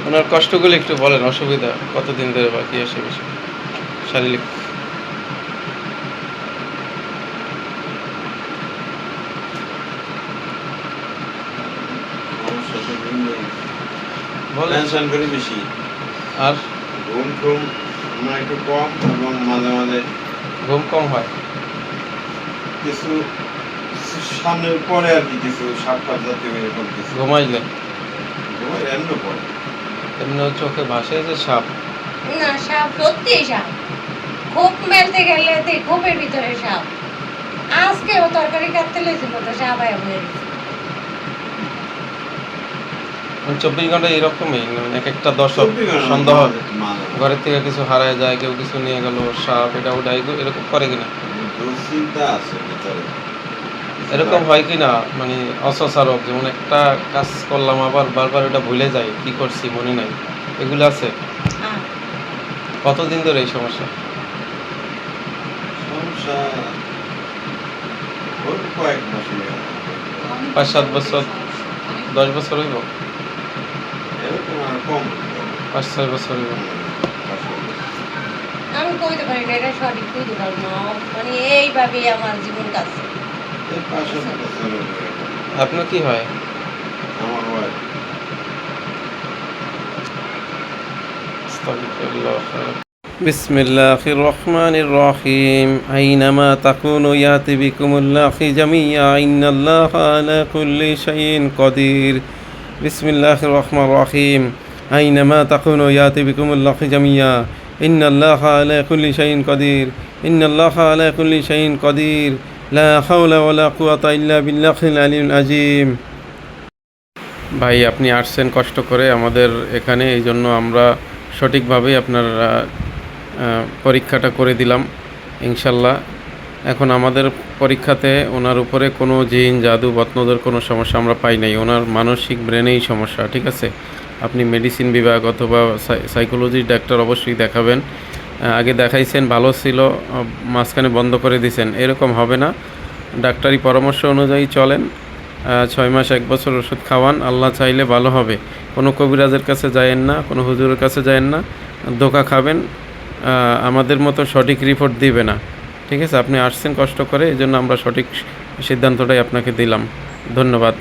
ওনার কষ্টগুলো একটু বলেন, অসুবিধা কতদিন ধরে বা কি আসে বেশি শারীরিক। সমস্যা তো ভিন্নই। বলেন। টেনশন করি বেশি, আর ঘুম টুম আমার একটু কম, এবং মাঝে মাঝে ঘুম কম হয়? কিছু সামনের পরে আর কি কিছু সাপ টাপ জাতীয় এরকম কিছু ঘুমাইলে ঘুমাই এমন পরে। এমনি চোখে ভাসে যে সাপ? না, সাপ সত্যি সাপ। খোপ মেলতে গেলে খোপের ভিতরে সাপ। আজকে ও তরকারি কাটতে লেছিল তো সাপ আয়া বয়ে গেছে। 24 ঘন্টা এরকমই, মানে এক একটা দর্শক সন্দেহ ঘরের থেকে কিছু হারায় যায়, কেউ কিছু নিয়ে গেল, সাপ এটা ওটা এরকম করে কিনা? দুশ্চিন্তা আছে ভিতরে। এরকম হয় কিনা, মানে অসচারক, যেমন একটা কাজ করলাম আবার বারবার এটা ভুলে যাই কি করছি মনে নাই, এগুলো আছে? হ্যাঁ। কতদিন ধরে এই সমস্যা? সমস্যা ওই কয়েক মাস হয়ে গেল। 5-7 বছর, 10 বছর হইব? এরকম আর কম 5-6 বছর হইব। আমি কইতে পারি না, এটা সঠিক কইতে পারবো না। মানে এইভাবেই আমার জীবন কাটছে। এই 5-7 বছর হয়ে গেল। আপনার কি হয়? আমার ওয়াইফ بسم الله الرحمن الرحيم أينما تكونوا يأتي بكم الله جميعا إن الله على كل شيء قدير بسم الله الرحمن الرحيم أينما تكونوا يأتي بكم الله جميعا إن الله على كل شيء قدير إن الله على كل شيء قدير لا حول ولا قوة إلا بالله العلي العظيم ভাই আপনি আসছেন কষ্ট করে আমাদের এখানে, এই জন্য আমরা সঠিকভাবেই আপনার পরীক্ষাটা করে দিলাম ইনশাল্লাহ। এখন আমাদের পরীক্ষাতে ওনার উপরে কোনো জিন জাদু বদনজর কোনো সমস্যা আমরা পাই নাই, ওনার মানসিক ব্রেনেই সমস্যা। ঠিক আছে, আপনি মেডিসিন বিভাগ অথবা সাইকোলজি ডাক্তার অবশ্যই দেখাবেন। আগে দেখাইছেন, ভালো ছিল, মাঝখানে বন্ধ করে দিয়েছেন, এরকম হবে না। ডাক্তারি পরামর্শ অনুযায়ী চলেন, 6 মাস 1 বছর ওষুধ খাওয়ান, আল্লাহ চাইলে ভালো হবে। কোনো কবিরাজের কাছে যায়েন না, কোনো হুজুরের কাছে যায়েন না, ধোঁকা খাবেন, আমাদের মতো সঠিক রিপোর্ট দিবে না। ঠিক আছে, আপনি আসছেন কষ্ট করে, এই জন্য আমরা সঠিক সিদ্ধান্তটাই আপনাকে দিলাম। ধন্যবাদ।